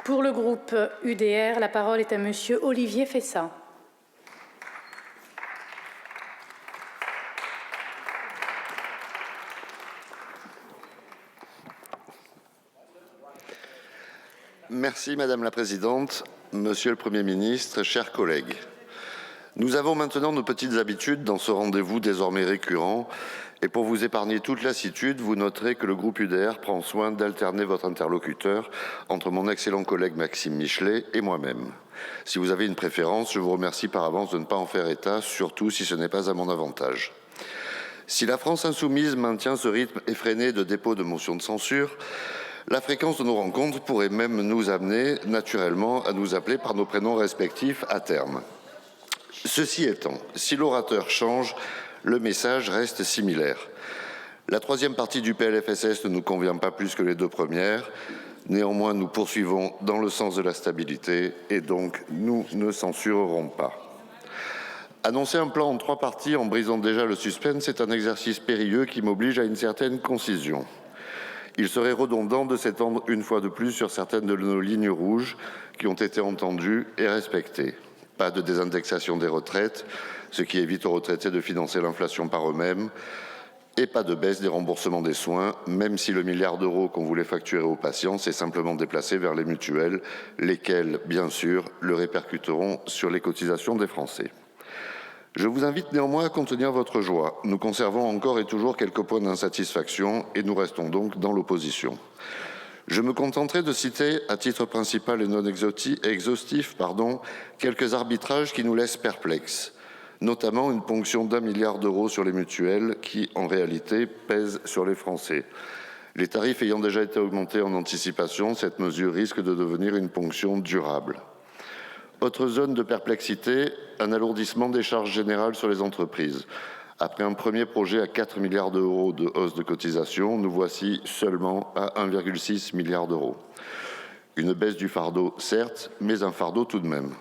Pour le groupe UDR, la parole est à Monsieur Olivier Fessa. Merci Madame la Présidente, Monsieur le Premier ministre, chers collègues. Nous avons maintenant nos petites habitudes dans ce rendez-vous désormais récurrent et pour vous épargner toute lassitude, vous noterez que le groupe UDR prend soin d'alterner votre interlocuteur entre mon excellent collègue Maxime Michelet et moi-même. Si vous avez une préférence, je vous remercie par avance de ne pas en faire état, surtout si ce n'est pas à mon avantage. Si la France insoumise maintient ce rythme effréné de dépôt de motions de censure, la fréquence de nos rencontres pourrait même nous amener naturellement à nous appeler par nos prénoms respectifs à terme. Ceci étant, si l'orateur change, le message reste similaire. La troisième partie du PLFSS ne nous convient pas plus que les deux premières. Néanmoins, nous poursuivons dans le sens de la stabilité et donc nous ne censurerons pas. Annoncer un plan en 3 parties en brisant déjà le suspense est un exercice périlleux qui m'oblige à une certaine concision. Il serait redondant de s'étendre une fois de plus sur certaines de nos lignes rouges qui ont été entendues et respectées. Pas de désindexation des retraites, ce qui évite aux retraités de financer l'inflation par eux-mêmes, et pas de baisse des remboursements des soins, même si le milliard d'euros qu'on voulait facturer aux patients s'est simplement déplacé vers les mutuelles, lesquelles, bien sûr, le répercuteront sur les cotisations des Français. Je vous invite néanmoins à contenir votre joie. Nous conservons encore et toujours quelques points d'insatisfaction et nous restons donc dans l'opposition. Je me contenterai de citer, à titre principal et non exhaustif, quelques arbitrages qui nous laissent perplexes, notamment une ponction d'1 milliard d'euros sur les mutuelles qui, en réalité, pèse sur les Français. Les tarifs ayant déjà été augmentés en anticipation, cette mesure risque de devenir une ponction durable. Autre zone de perplexité, un alourdissement des charges générales sur les entreprises. Après un premier projet à 4 milliards d'euros de hausse de cotisation, nous voici seulement à 1,6 milliard d'euros. Une baisse du fardeau, certes, mais un fardeau tout de même.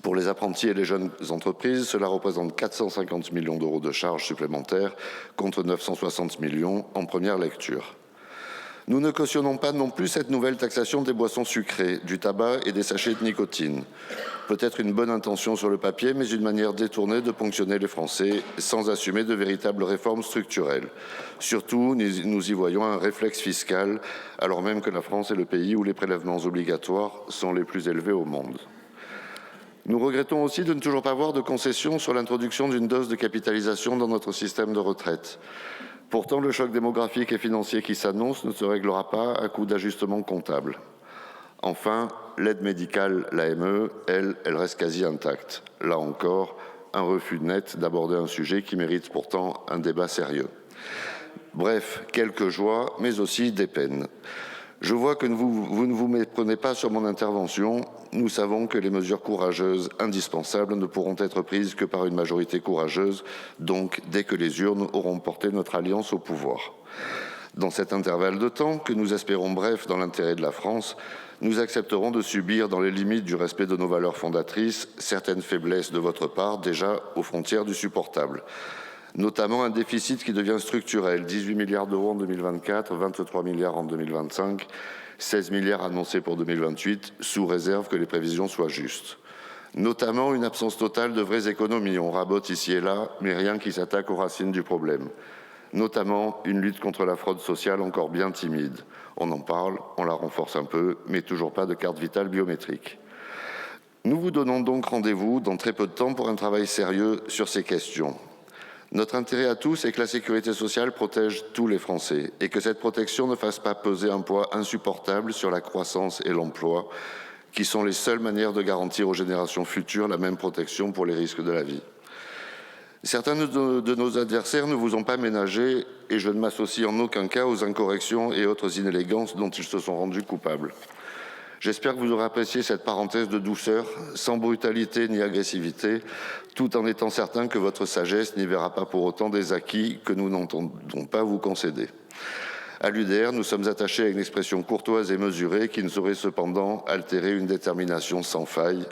Pour les apprentis et les jeunes entreprises, cela représente 450 millions d'euros de charges supplémentaires contre 960 millions en première lecture. Nous ne cautionnons pas non plus cette nouvelle taxation des boissons sucrées, du tabac et des sachets de nicotine. Peut-être une bonne intention sur le papier, mais une manière détournée de ponctionner les Français sans assumer de véritables réformes structurelles. Surtout, nous y voyons un réflexe fiscal, alors même que la France est le pays où les prélèvements obligatoires sont les plus élevés au monde. Nous regrettons aussi de ne toujours pas voir de concession sur l'introduction d'une dose de capitalisation dans notre système de retraite. Pourtant, le choc démographique et financier qui s'annonce ne se réglera pas à coup d'ajustements comptables. Enfin, l'aide médicale, l'AME, elle reste quasi intacte. Là encore, un refus net d'aborder un sujet qui mérite pourtant un débat sérieux. Bref, quelques joies, mais aussi des peines. Je vois que vous ne vous méprenez pas sur mon intervention. Nous savons que les mesures courageuses, indispensables, ne pourront être prises que par une majorité courageuse, donc dès que les urnes auront porté notre alliance au pouvoir. Dans cet intervalle de temps, que nous espérons bref dans l'intérêt de la France, nous accepterons de subir, dans les limites du respect de nos valeurs fondatrices, certaines faiblesses de votre part, déjà aux frontières du supportable. Notamment un déficit qui devient structurel, 18 milliards d'euros en 2024, 23 milliards en 2025, 16 milliards annoncés pour 2028, sous réserve que les prévisions soient justes. Notamment une absence totale de vraies économies, on rabote ici et là, mais rien qui s'attaque aux racines du problème. Notamment une lutte contre la fraude sociale encore bien timide. On en parle, on la renforce un peu, mais toujours pas de carte vitale biométrique. Nous vous donnons donc rendez-vous dans très peu de temps pour un travail sérieux sur ces questions. Notre intérêt à tous est que la sécurité sociale protège tous les Français et que cette protection ne fasse pas peser un poids insupportable sur la croissance et l'emploi, qui sont les seules manières de garantir aux générations futures la même protection pour les risques de la vie. Certains de nos adversaires ne vous ont pas ménagé et je ne m'associe en aucun cas aux incorrections et autres inélégances dont ils se sont rendus coupables. J'espère que vous aurez apprécié cette parenthèse de douceur, sans brutalité ni agressivité, tout en étant certain que votre sagesse n'y verra pas pour autant des acquis que nous n'entendons pas vous concéder. À l'UDR, nous sommes attachés à une expression courtoise et mesurée qui ne saurait cependant altérer une détermination sans faille.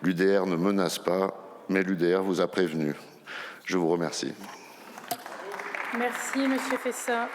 L'UDR ne menace pas, mais l'UDR vous a prévenu. Je vous remercie. Merci, Monsieur Fessa.